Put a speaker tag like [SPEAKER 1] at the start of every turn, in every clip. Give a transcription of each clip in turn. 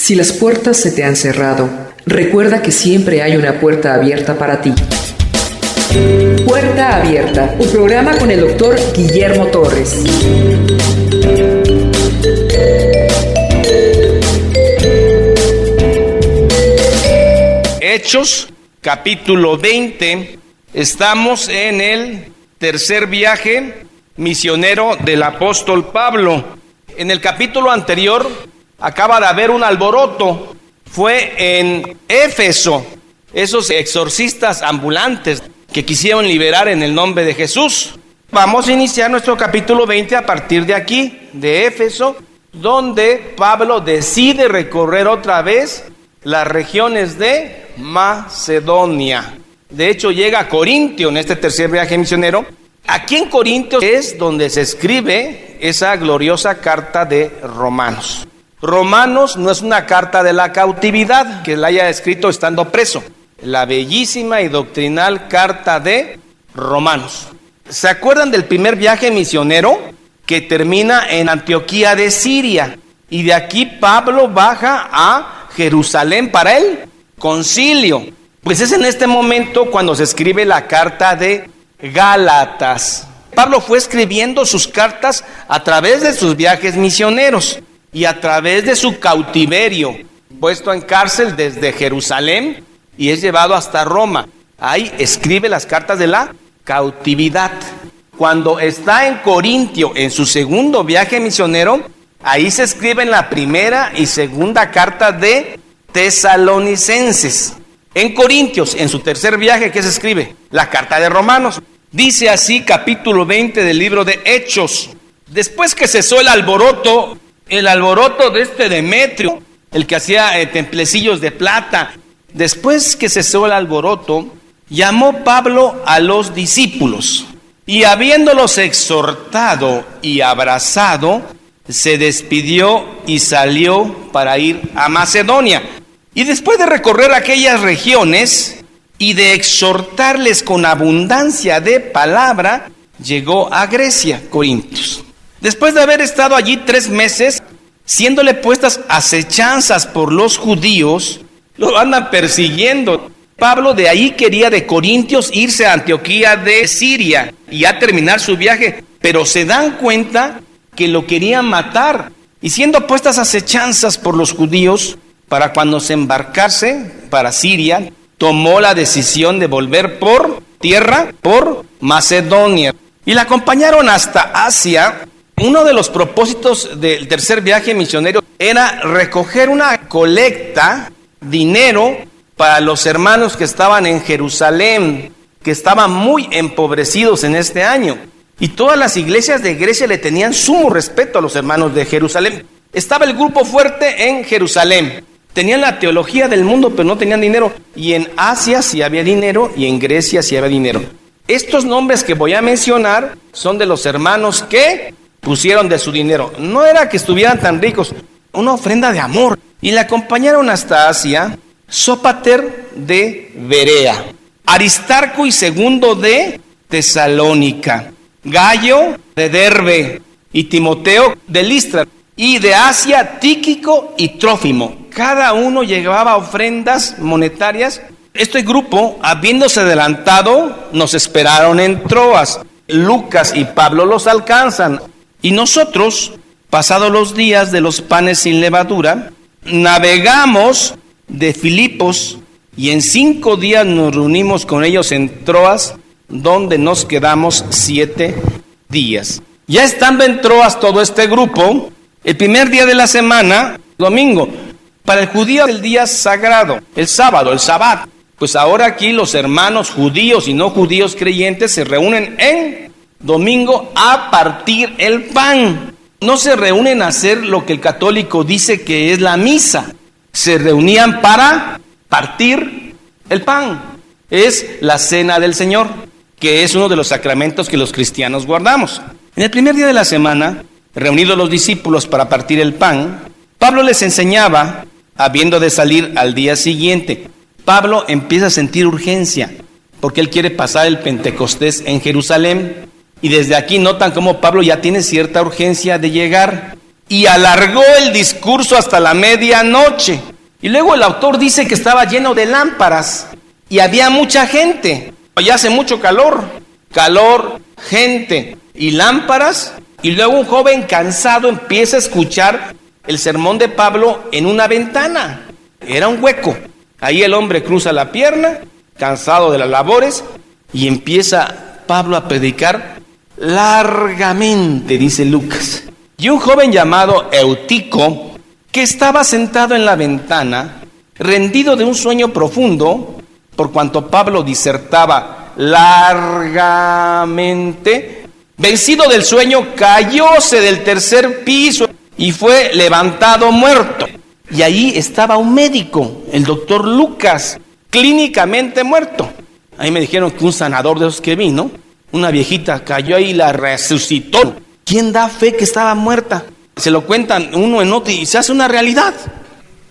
[SPEAKER 1] Si las puertas se te han cerrado, recuerda que siempre hay una puerta abierta para ti. Puerta Abierta, un programa con el doctor Guillermo Torres.
[SPEAKER 2] Hechos, capítulo 20. Estamos en el tercer viaje misionero del apóstol Pablo. En el capítulo anterior acaba de haber un alboroto. Fue en Éfeso, esos exorcistas ambulantes que quisieron liberar en el nombre de Jesús. Vamos a iniciar nuestro capítulo 20 a partir de aquí, de Éfeso, donde Pablo decide recorrer otra vez las regiones de Macedonia. De hecho, llega a Corintio en este tercer viaje misionero. Aquí en Corintios es donde se escribe esa gloriosa carta de Romanos. Romanos no es una carta de la cautividad que la haya escrito estando preso. La bellísima y doctrinal carta de Romanos. ¿Se acuerdan del primer viaje misionero que termina en Antioquía de Siria? Y de aquí Pablo baja a Jerusalén para el concilio. Pues es en este momento cuando se escribe la carta de Gálatas. Pablo fue escribiendo sus cartas a través de sus viajes misioneros y a través de su cautiverio, puesto en cárcel desde Jerusalén y es llevado hasta Roma. Ahí escribe las cartas de la cautividad. Cuando está en Corintio, en su segundo viaje misionero, ahí se escriben la primera y segunda carta de Tesalonicenses. En Corintios, en su tercer viaje, ¿qué se escribe? La carta de Romanos. Dice así, capítulo 20 del libro de Hechos. Después que cesó el alboroto de Demetrio, el que hacía templecillos de plata. Después que cesó el alboroto, llamó Pablo a los discípulos y habiéndolos exhortado y abrazado, se despidió y salió para ir a Macedonia. Y después de recorrer aquellas regiones y de exhortarles con abundancia de palabra, llegó a Grecia, Corintios. Después de haber estado allí 3 meses, siéndole puestas acechanzas por los judíos, lo andan persiguiendo. Pablo de ahí quería de Corintios irse a Antioquía de Siria y a terminar su viaje, pero se dan cuenta que lo querían matar. Y siendo puestas acechanzas por los judíos, para cuando se embarcase para Siria, tomó la decisión de volver por tierra, por Macedonia. Y la acompañaron hasta Asia. Uno de los propósitos del tercer viaje misionero era recoger una colecta, dinero, para los hermanos que estaban en Jerusalén, que estaban muy empobrecidos en este año. Y todas las iglesias de Grecia le tenían sumo respeto a los hermanos de Jerusalén. Estaba el grupo fuerte en Jerusalén. Tenían la teología del mundo, pero no tenían dinero. Y en Asia sí había dinero y en Grecia sí había dinero. Estos nombres que voy a mencionar son de los hermanos que pusieron de su dinero. No era que estuvieran tan ricos, una ofrenda de amor. Y le acompañaron hasta Asia Sópater de Berea, Aristarco y Segundo de Tesalónica, Gallo de Derbe y Timoteo de Listra, y de Asia Tíquico y Trófimo. Cada uno llevaba ofrendas monetarias. Este grupo, habiéndose adelantado, nos esperaron en Troas. Lucas y Pablo los alcanzan. Y nosotros, pasados los días de los panes sin levadura, navegamos de Filipos y en 5 días nos reunimos con ellos en Troas, donde nos quedamos 7 días. Ya estando en Troas todo este grupo, el primer día de la semana, domingo, para el judío el día sagrado, el sábado, el sabbat. Pues ahora aquí los hermanos judíos y no judíos creyentes se reúnen en domingo a partir el pan. No se reúnen a hacer lo que el católico dice que es la misa. Se reunían para partir el pan. Es la cena del Señor, que es uno de los sacramentos que los cristianos guardamos. En el primer día de la semana, reunidos los discípulos para partir el pan, Pablo les enseñaba, habiendo de salir al día siguiente. Pablo empieza a sentir urgencia, porque él quiere pasar el Pentecostés en Jerusalén. Y desde aquí notan cómo Pablo ya tiene cierta urgencia de llegar. y alargó el discurso hasta la medianoche. Y luego el autor dice que estaba lleno de lámparas y había mucha gente. Ya hace mucho calor, gente y lámparas. Y luego un joven cansado empieza a escuchar el sermón de Pablo en una ventana. Era un hueco. Ahí el hombre cruza la pierna, cansado de las labores, y empieza Pablo a predicar largamente, dice Lucas. Y un joven llamado Eutico, que estaba sentado en la ventana, rendido de un sueño profundo, por cuanto Pablo disertaba largamente, vencido del sueño, cayóse del tercer piso y fue levantado muerto. Y ahí estaba un médico, el doctor Lucas, clínicamente muerto. Ahí me dijeron que un sanador de esos que vino, una viejita cayó ahí y la resucitó. ¿Quién da fe que estaba muerta? Se lo cuentan uno en otro y se hace una realidad.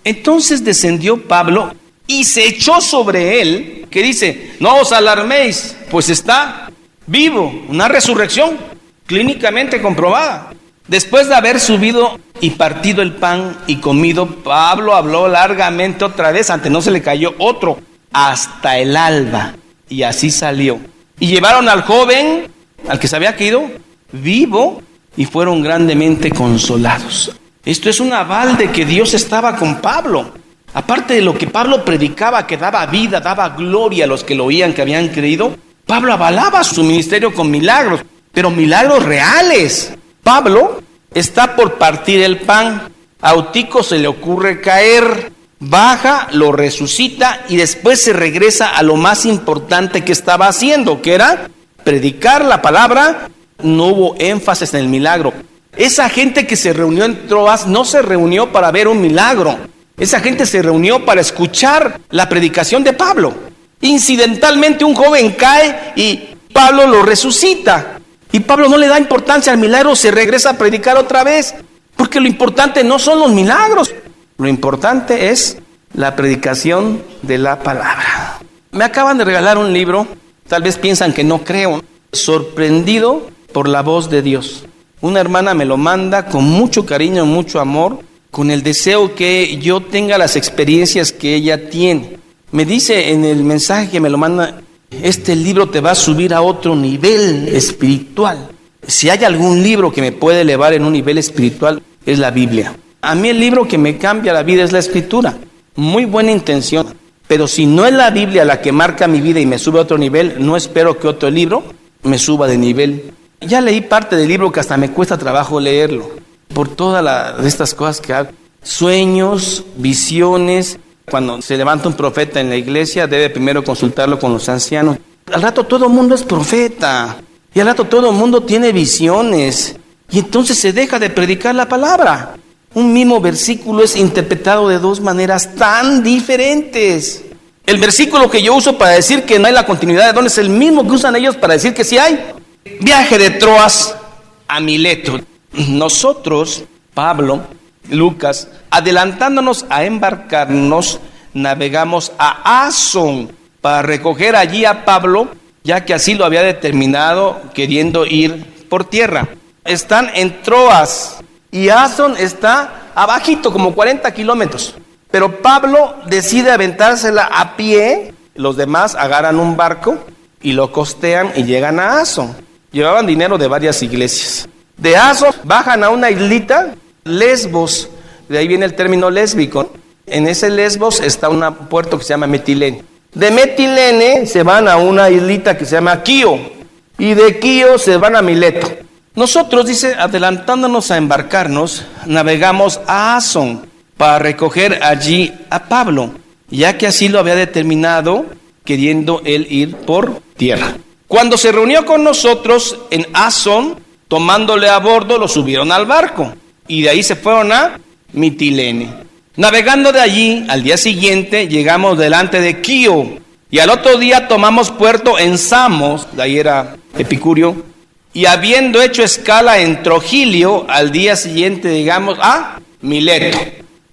[SPEAKER 2] Entonces descendió Pablo y se echó sobre él, que dice, no os alarméis, pues está vivo, una resurrección clínicamente comprobada. Después de haber subido y partido el pan y comido, Pablo habló largamente otra vez, antes no se le cayó otro, hasta el alba, y así salió. Y llevaron al joven, al que se había caído, vivo, y fueron grandemente consolados. Esto es un aval de que Dios estaba con Pablo. Aparte de lo que Pablo predicaba, que daba vida, daba gloria a los que lo oían, que habían creído, Pablo avalaba su ministerio con milagros, pero milagros reales. Pablo está por partir el pan, a Eutico se le ocurre caer, baja, lo resucita y después se regresa a lo más importante que estaba haciendo, que era predicar la palabra. No hubo énfasis en el milagro. Esa gente que se reunió en Troas no se reunió para ver un milagro. Esa gente se reunió para escuchar la predicación de Pablo. Incidentalmente un joven cae y Pablo lo resucita. Y Pablo no le da importancia al milagro, se regresa a predicar otra vez. Porque lo importante no son los milagros. Lo importante es la predicación de la palabra. Me acaban de regalar un libro. Tal vez piensan que no creo. Sorprendido por la voz de Dios. Una hermana me lo manda con mucho cariño, mucho amor, con el deseo que yo tenga las experiencias que ella tiene. Me dice en el mensaje que me lo manda, este libro te va a subir a otro nivel espiritual. Si hay algún libro que me puede elevar en un nivel espiritual, es la Biblia. A mí el libro que me cambia la vida es la Escritura. Muy buena intención, pero si no es la Biblia la que marca mi vida y me sube a otro nivel, no espero que otro libro me suba de nivel. Ya leí parte del libro que hasta me cuesta trabajo leerlo, por todas estas cosas que hay. Sueños, visiones. Cuando se levanta un profeta en la iglesia, debe primero consultarlo con los ancianos. Al rato todo el mundo es profeta, y al rato todo el mundo tiene visiones, y entonces se deja de predicar la palabra. Un mismo versículo es interpretado de dos maneras tan diferentes. El versículo que yo uso para decir que no hay la continuidad de don es el mismo que usan ellos para decir que sí hay. Viaje de Troas a Mileto. Nosotros, Pablo, Lucas, adelantándonos a embarcarnos, navegamos a Asón para recoger allí a Pablo, ya que así lo había determinado, queriendo ir por tierra. Están en Troas y Asón está abajito, como 40 kilómetros. Pero Pablo decide aventársela a pie, los demás agarran un barco y lo costean y llegan a Asón. Llevaban dinero de varias iglesias. De Asón bajan a una islita, Lesbos, de ahí viene el término lésbico. En ese Lesbos está un puerto que se llama Metilene. De Metilene se van a una islita que se llama Quío, y de Quío se van a Mileto. Nosotros, dice, adelantándonos a embarcarnos, navegamos a Asón para recoger allí a Pablo, ya que así lo había determinado, queriendo él ir por tierra. Cuando se reunió con nosotros en Asón, tomándole a bordo, lo subieron al barco, y de ahí se fueron a Mitilene. Navegando de allí, al día siguiente, llegamos delante de Quío, y al otro día tomamos puerto en Samos, de ahí era Epicurio, y habiendo hecho escala en Trogilio, al día siguiente llegamos a Mileto,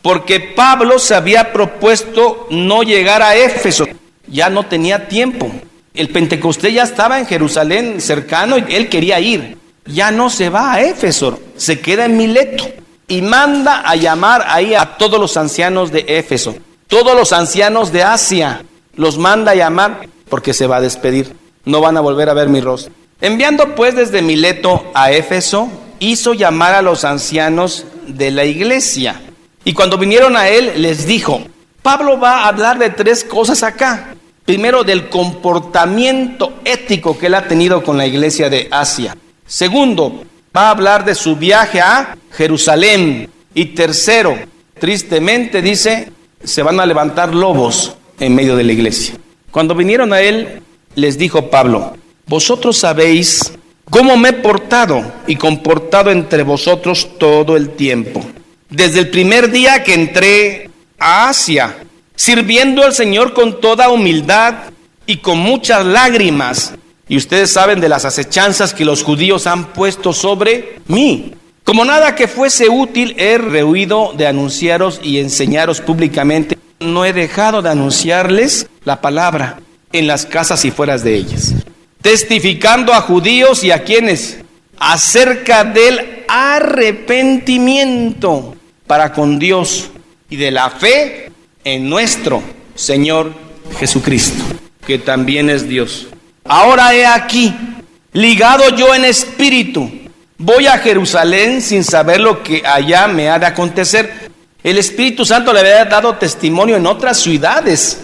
[SPEAKER 2] porque Pablo se había propuesto no llegar a Éfeso, ya no tenía tiempo. El Pentecostés ya estaba en Jerusalén cercano y él quería ir. Ya no se va a Éfeso, se queda en Mileto. y manda a llamar ahí a todos los ancianos de Éfeso, todos los ancianos de Asia, los manda a llamar porque se va a despedir, no van a volver a ver mi rostro. Enviando pues desde Mileto a Éfeso, hizo llamar a los ancianos de la iglesia. Y cuando vinieron a él, les dijo: Pablo va a hablar de 3 cosas acá. Primero, del comportamiento ético que él ha tenido con la iglesia de Asia. Segundo, va a hablar de su viaje a Jerusalén. Y tercero, tristemente dice, se van a levantar lobos en medio de la iglesia. Cuando vinieron a él, les dijo Pablo: vosotros sabéis cómo me he portado y comportado entre vosotros todo el tiempo, desde el primer día que entré a Asia, sirviendo al Señor con toda humildad y con muchas lágrimas. Y ustedes saben de las acechanzas que los judíos han puesto sobre mí. Como nada que fuese útil, he rehuido de anunciaros y enseñaros públicamente. No he dejado de anunciarles la palabra en las casas y fuera de ellas, testificando a judíos y a quienes acerca del arrepentimiento para con Dios y de la fe en nuestro Señor Jesucristo, que también es Dios. Ahora he aquí, ligado yo en espíritu, voy a Jerusalén sin saber lo que allá me ha de acontecer. El Espíritu Santo le había dado testimonio en otras ciudades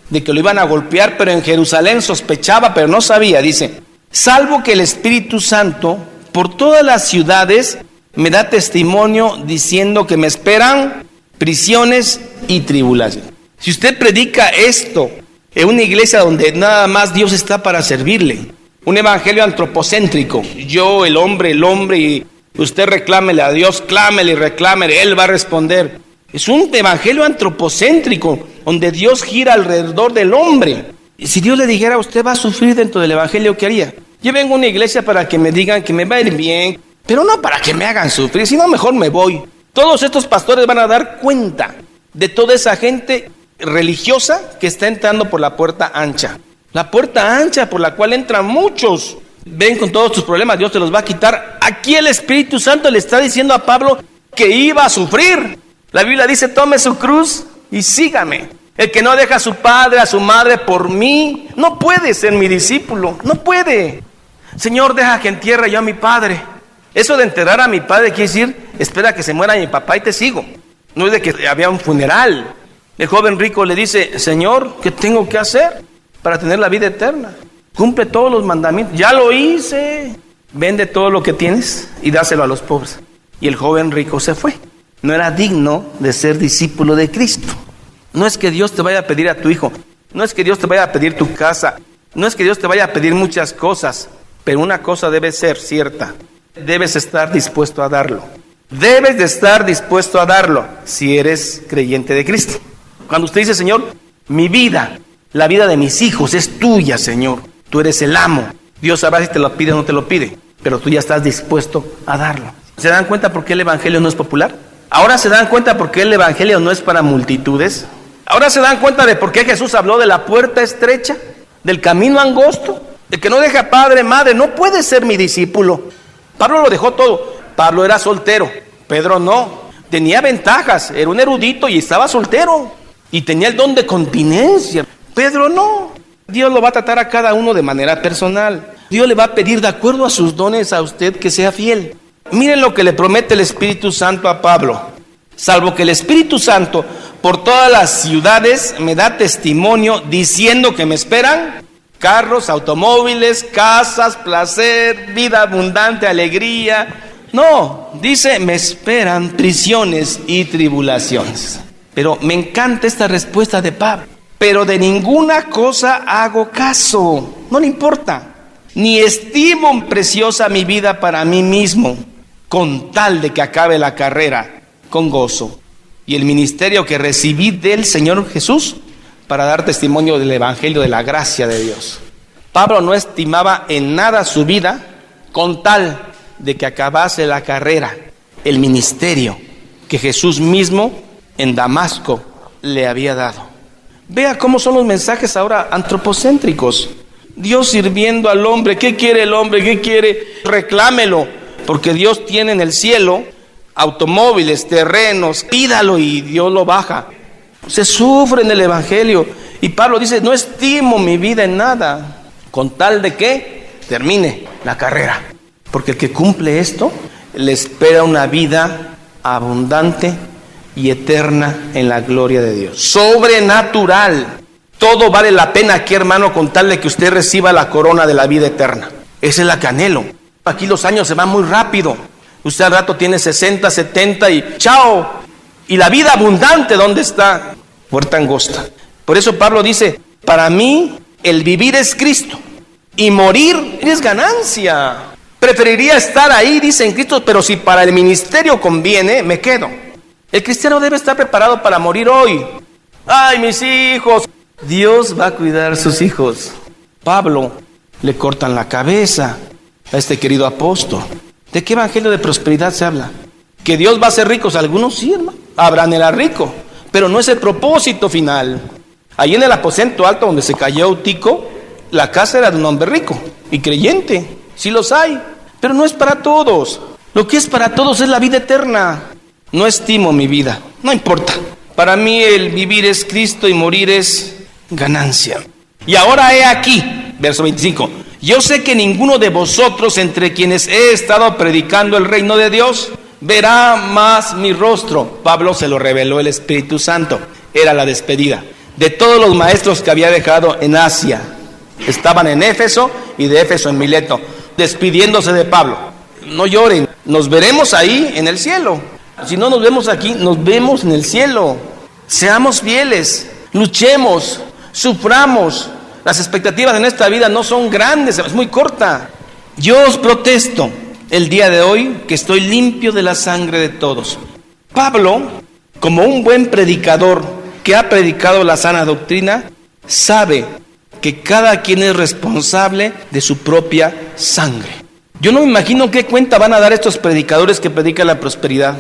[SPEAKER 2] de que lo iban a golpear, pero en Jerusalén sospechaba, pero no sabía. Dice: salvo que el Espíritu Santo por todas las ciudades me da testimonio diciendo que me esperan prisiones y tribulación. Si usted predica esto en una iglesia donde nada más Dios está para servirle, un evangelio antropocéntrico, yo, el hombre, y usted reclámele a Dios, clámele y reclámele, Él va a responder. Es un evangelio antropocéntrico, donde Dios gira alrededor del hombre. Y si Dios le dijera: usted va a sufrir dentro del evangelio, ¿qué haría? Yo vengo a una iglesia para que me digan que me va a ir bien, pero no para que me hagan sufrir, si no mejor me voy. Todos estos pastores van a dar cuenta de toda esa gente religiosa que está entrando por la puerta ancha. La puerta ancha por la cual entran muchos. Ven con todos tus problemas, Dios te los va a quitar. Aquí el Espíritu Santo le está diciendo a Pablo que iba a sufrir. La Biblia dice: tome su cruz y sígame. El que no deja a su padre, a su madre por mí, no puede ser mi discípulo, no puede. Señor, deja que entierre yo a mi padre. Eso de enterrar a mi padre quiere decir: espera que se muera mi papá y te sigo. No es de que había un funeral. El joven rico le dice: Señor, ¿qué tengo que hacer para tener la vida eterna? Cumple todos los mandamientos. Ya lo hice. Vende todo lo que tienes y dáselo a los pobres. Y el joven rico se fue. No era digno de ser discípulo de Cristo. No es que Dios te vaya a pedir a tu hijo, no es que Dios te vaya a pedir tu casa, no es que Dios te vaya a pedir muchas cosas, pero una cosa debe ser cierta: debes estar dispuesto a darlo. Debes de estar dispuesto a darlo si eres creyente de Cristo. Cuando usted dice: Señor, mi vida, la vida de mis hijos es tuya, Señor, tú eres el amo. Dios sabrá si te lo pide o no te lo pide, pero tú ya estás dispuesto a darlo. ¿Se dan cuenta por qué el evangelio no es popular? Ahora se dan cuenta por qué el evangelio no es para multitudes. Ahora se dan cuenta de por qué Jesús habló de la puerta estrecha, del camino angosto, de que no deja padre, madre, no puede ser mi discípulo. Pablo lo dejó todo. Pablo era soltero, Pedro no. Tenía ventajas, era un erudito y estaba soltero. Y tenía el don de continencia. Pedro no. Dios lo va a tratar a cada uno de manera personal. Dios le va a pedir de acuerdo a sus dones a usted que sea fiel. Miren lo que le promete el Espíritu Santo a Pablo: salvo que el Espíritu Santo por todas las ciudades me da testimonio diciendo que me esperan carros, automóviles, casas, placer, vida abundante, alegría. No, dice: me esperan prisiones y tribulaciones. Pero me encanta esta respuesta de Pablo: pero de ninguna cosa hago caso, no le importa, ni estimo preciosa mi vida para mí mismo, con tal de que acabe la carrera con gozo y el ministerio que recibí del Señor Jesús para dar testimonio del evangelio de la gracia de Dios. Pablo no estimaba en nada su vida con tal de que acabase la carrera, el ministerio que Jesús mismo en Damasco le había dado. Vea cómo son los mensajes ahora antropocéntricos. Dios sirviendo al hombre. ¿Qué quiere el hombre? ¿Qué quiere? Reclámelo, porque Dios tiene en el cielo automóviles, terrenos, pídalo y Dios lo baja. Se sufre en el Evangelio. Y Pablo dice, no estimo mi vida en nada, con tal de que termine la carrera. Porque el que cumple esto, le espera una vida abundante y eterna en la gloria de Dios. Sobrenatural. Todo vale la pena aquí, hermano, con tal de que usted reciba la corona de la vida eterna. Esa es la que anhelo. Aquí los años se van muy rápido. Usted al rato tiene 60, 70 y ¡chao! Y la vida abundante, ¿dónde está? Puerta angosta. Por eso Pablo dice, para mí el vivir es Cristo y morir es ganancia. Preferiría estar ahí, dice, en Cristo, pero si para el ministerio conviene, me quedo. El cristiano debe estar preparado para morir hoy. ¡Ay, mis hijos! Dios va a cuidar a sus hijos. Pablo le cortan la cabeza a este querido apóstol. ¿De qué evangelio de prosperidad se habla? ¿Que Dios va a hacer ricos? Algunos sí, hermano. Abraham era rico, pero no es el propósito final. Allí en el aposento alto donde se cayó Eutico, la casa era de un hombre rico y creyente. Sí los hay, pero no es para todos. Lo que es para todos es la vida eterna. No estimo mi vida, no importa. Para mí el vivir es Cristo y morir es ganancia. Y ahora he aquí, verso 25. Yo sé que ninguno de vosotros entre quienes he estado predicando el reino de Dios verá más mi rostro. Pablo se lo reveló el Espíritu Santo. Era la despedida de todos los maestros que había dejado en Asia. Estaban en Éfeso y de Éfeso en Mileto, despidiéndose de Pablo. No lloren, nos veremos ahí en el cielo. Si no nos vemos aquí, nos vemos en el cielo. Seamos fieles, luchemos, suframos. Las expectativas en esta vida no son grandes, es muy corta. Yo os protesto el día de hoy que estoy limpio de la sangre de todos. Pablo, como un buen predicador que ha predicado la sana doctrina, sabe que cada quien es responsable de su propia sangre. Yo no me imagino qué cuenta van a dar estos predicadores que predican la prosperidad,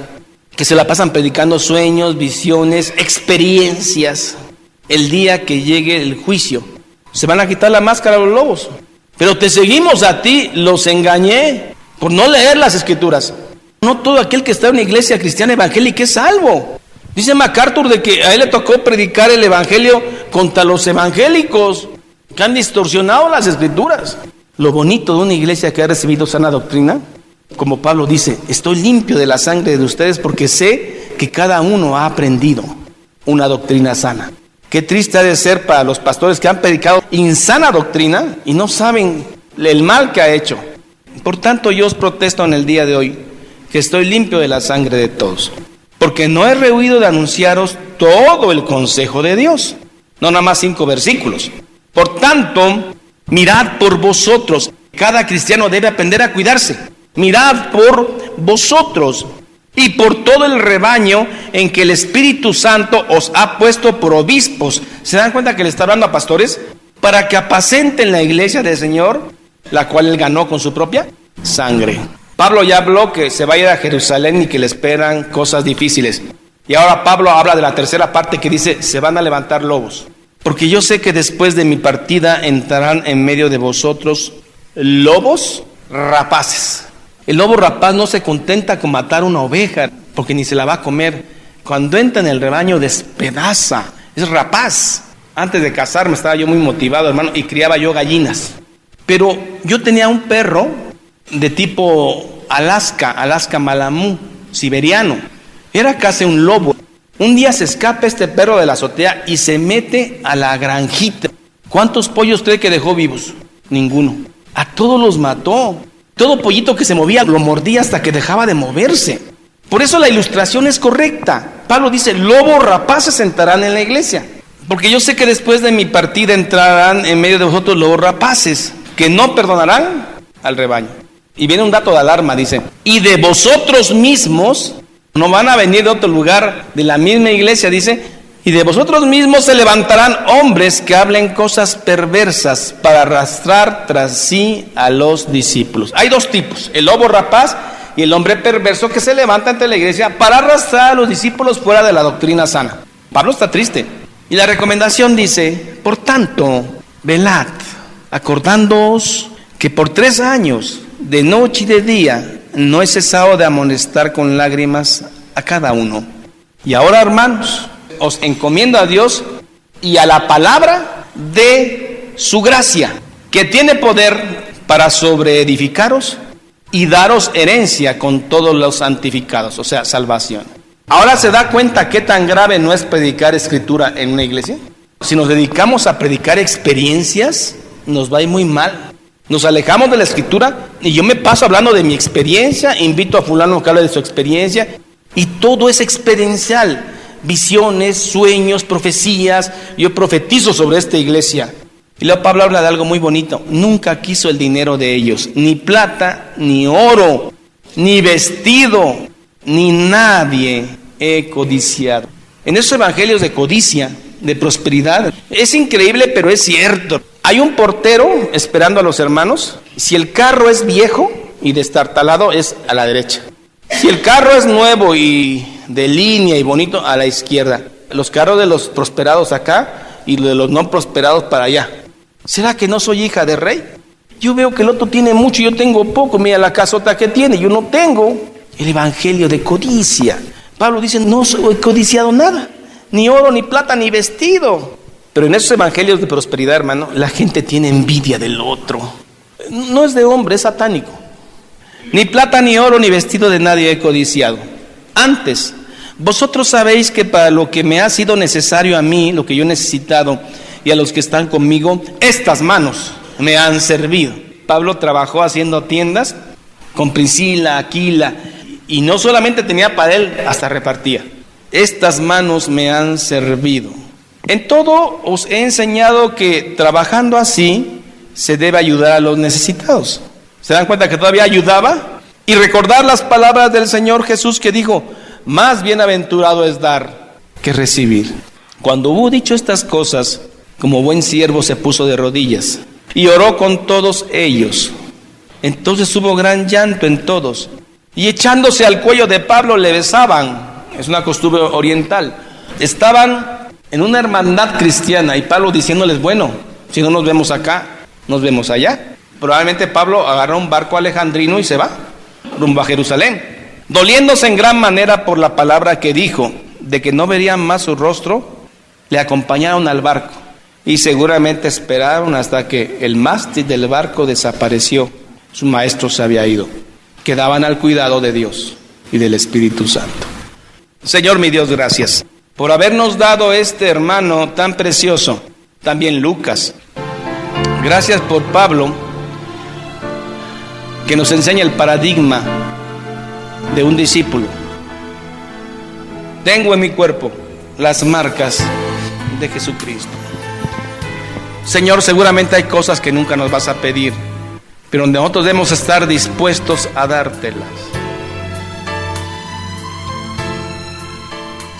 [SPEAKER 2] que se la pasan predicando sueños, visiones, experiencias. El día que llegue el juicio, se van a quitar la máscara a los lobos. Pero te seguimos a ti, los engañé por no leer las escrituras. No todo aquel que está en una iglesia cristiana evangélica es salvo. Dice MacArthur de que a él le tocó predicar el evangelio contra los evangélicos que han distorsionado las escrituras. Lo bonito de una iglesia que ha recibido sana doctrina, como Pablo dice, estoy limpio de la sangre de ustedes porque sé que cada uno ha aprendido una doctrina sana. Qué triste ha de ser para los pastores que han predicado insana doctrina y no saben el mal que ha hecho. Por tanto, yo os protesto en el día de hoy que estoy limpio de la sangre de todos, porque no he rehuido de anunciaros todo el consejo de Dios, no nada más 5 versículos. Por tanto, mirad por vosotros. Cada cristiano debe aprender a cuidarse. Mirad por vosotros y por todo el rebaño en que el Espíritu Santo os ha puesto por obispos. ¿Se dan cuenta que le está hablando a pastores? Para que apacenten la iglesia del Señor, la cual él ganó con su propia sangre. Pablo ya habló que se va a ir a Jerusalén y que le esperan cosas difíciles. Y ahora Pablo habla de la tercera parte que dice, se van a levantar lobos. Porque yo sé que después de mi partida entrarán en medio de vosotros lobos rapaces. El lobo rapaz no se contenta con matar una oveja, porque ni se la va a comer. Cuando entra en el rebaño despedaza, es rapaz. Antes de casarme estaba yo muy motivado, hermano, y criaba yo gallinas. Pero yo tenía un perro de tipo Alaska Malamú, siberiano. Era casi un lobo. Un día se escapa este perro de la azotea y se mete a la granjita. ¿Cuántos pollos cree que dejó vivos? Ninguno. A todos los mató. Todo pollito que se movía lo mordía hasta que dejaba de moverse. Por eso la ilustración es correcta. Pablo dice, lobos rapaces entrarán en la iglesia. Porque yo sé que después de mi partida entrarán en medio de vosotros lobos rapaces, que no perdonarán al rebaño. Y viene un dato de alarma, dice, y de vosotros mismos, no van a venir de otro lugar, de la misma iglesia, dice, y de vosotros mismos se levantarán hombres que hablen cosas perversas para arrastrar tras sí a los discípulos. Hay 2 tipos, el lobo rapaz y el hombre perverso que se levanta ante la iglesia para arrastrar a los discípulos fuera de la doctrina sana. Pablo está triste. Y la recomendación dice, por tanto, velad, acordándoos que por 3 años, de noche y de día, no he cesado de amonestar con lágrimas a cada uno. Y ahora, hermanos, os encomiendo a Dios y a la palabra de su gracia, que tiene poder para sobreedificaros y daros herencia con todos los santificados, o sea, salvación. Ahora se da cuenta qué tan grave no es predicar escritura en una iglesia. Si nos dedicamos a predicar experiencias, nos va a ir muy mal. Nos alejamos de la escritura y yo me paso hablando de mi experiencia, invito a fulano que hable de su experiencia y todo es experiencial. Visiones, sueños, profecías. Yo profetizo sobre esta iglesia. Y luego Pablo habla de algo muy bonito. Nunca quiso el dinero de ellos, ni plata, ni oro, ni vestido, ni nadie he codiciado. En esos evangelios de codicia, de prosperidad, es increíble, pero es cierto. Hay un portero esperando a los hermanos. Si el carro es viejo y destartalado, es a la derecha. Si el carro es nuevo y de línea y bonito, a la izquierda. Los carros de los prosperados acá y de los no prosperados para allá. ¿Será que no soy hija de rey? Yo veo que el otro tiene mucho y yo tengo poco. Mira la casota que tiene, yo no tengo. El evangelio de codicia. Pablo dice, no soy codiciado nada, ni oro, ni plata, ni vestido. Pero en esos evangelios de prosperidad, hermano, la gente tiene envidia del otro. No es de hombre, es satánico. Ni plata, ni oro, ni vestido de nadie he codiciado. Antes, vosotros sabéis que para lo que me ha sido necesario a mí, lo que yo he necesitado, y a los que están conmigo, estas manos me han servido. Pablo trabajó haciendo tiendas con Priscila, Aquila, y no solamente tenía para él, hasta repartía. Estas manos me han servido. En todo os he enseñado que trabajando así se debe ayudar a los necesitados. ¿Se dan cuenta que todavía ayudaba? Y recordar las palabras del Señor Jesús que dijo, más bienaventurado es dar que recibir. Cuando hubo dicho estas cosas, como buen siervo se puso de rodillas y oró con todos ellos. Entonces hubo gran llanto en todos y echándose al cuello de Pablo le besaban. Es una costumbre oriental. Estaban en una hermandad cristiana y Pablo diciéndoles, bueno, si no nos vemos acá, nos vemos allá. Probablemente Pablo agarró un barco alejandrino y se va rumbo a Jerusalén, doliéndose en gran manera por la palabra que dijo, de que no verían más su rostro. Le acompañaron al barco y seguramente esperaron hasta que el mástil del barco desapareció. Su maestro se había ido. Quedaban al cuidado de Dios y del Espíritu Santo. Señor mi Dios, gracias por habernos dado este hermano tan precioso, también Lucas. Gracias por Pablo, que nos enseña el paradigma de un discípulo. Tengo en mi cuerpo las marcas de Jesucristo. Señor, seguramente hay cosas que nunca nos vas a pedir, pero nosotros debemos estar dispuestos a dártelas.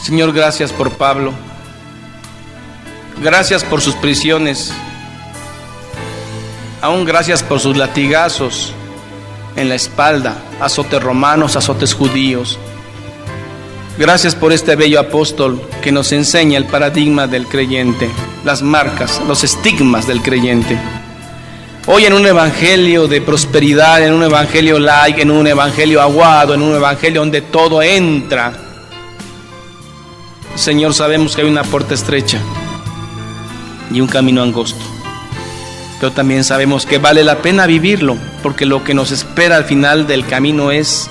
[SPEAKER 2] Señor, gracias por Pablo. Gracias por sus prisiones. Aún gracias por sus latigazos en la espalda, azotes romanos, azotes judíos. Gracias por este bello apóstol que nos enseña el paradigma del creyente, las marcas, los estigmas del creyente. Hoy en un evangelio de prosperidad, en un evangelio light, en un evangelio aguado, en un evangelio donde todo entra, Señor, sabemos que hay una puerta estrecha y un camino angosto. Pero también sabemos que vale la pena vivirlo, porque lo que nos espera al final del camino es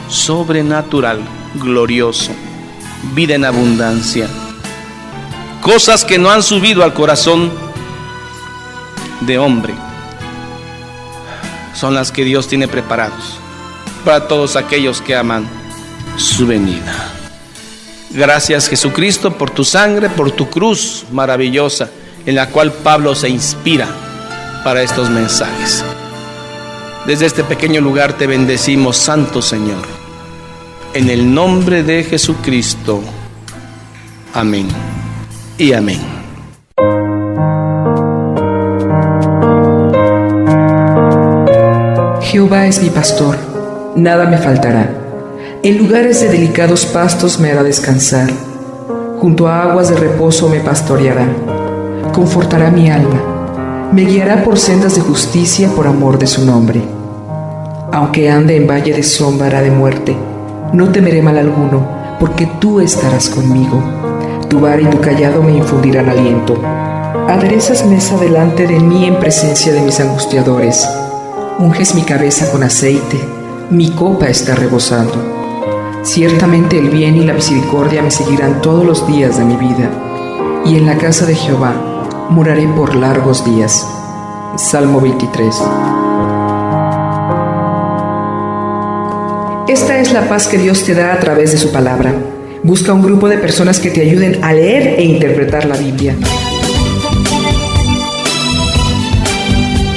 [SPEAKER 2] sobrenatural, glorioso, vida en abundancia. Cosas que no han subido al corazón de hombre son las que Dios tiene preparados para todos aquellos que aman su venida. Gracias, Jesucristo, por tu sangre, por tu cruz maravillosa, en la cual Pablo se inspira para estos mensajes. Desde este pequeño lugar te bendecimos, Santo Señor, en el nombre de Jesucristo. Amén y amén.
[SPEAKER 1] Jehová es mi pastor, nada me faltará. En lugares de delicados pastos me hará descansar. Junto a aguas de reposo me pastoreará. Confortará mi alma. Me guiará por sendas de justicia por amor de su nombre. Aunque ande en valle de sombra de muerte, no temeré mal alguno, porque tú estarás conmigo. Tu vara y tu callado me infundirán aliento. Aderezas mesa delante de mí en presencia de mis angustiadores. Unges mi cabeza con aceite, mi copa está rebosando. Ciertamente el bien y la misericordia me seguirán todos los días de mi vida, y en la casa de Jehová moraré por largos días. Salmo 23. Esta es la paz que Dios te da a través de su palabra. Busca un grupo de personas que te ayuden a leer e interpretar la Biblia.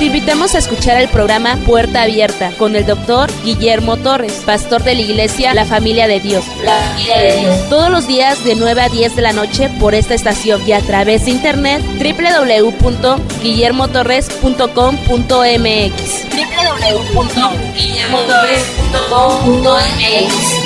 [SPEAKER 3] Te invitamos a escuchar el programa Puerta Abierta con el Dr. Guillermo Torres, pastor de la iglesia La Familia de Dios. Todos los días de 9 a 10 de la noche por esta estación y a través de internet www.guillermotorres.com.mx.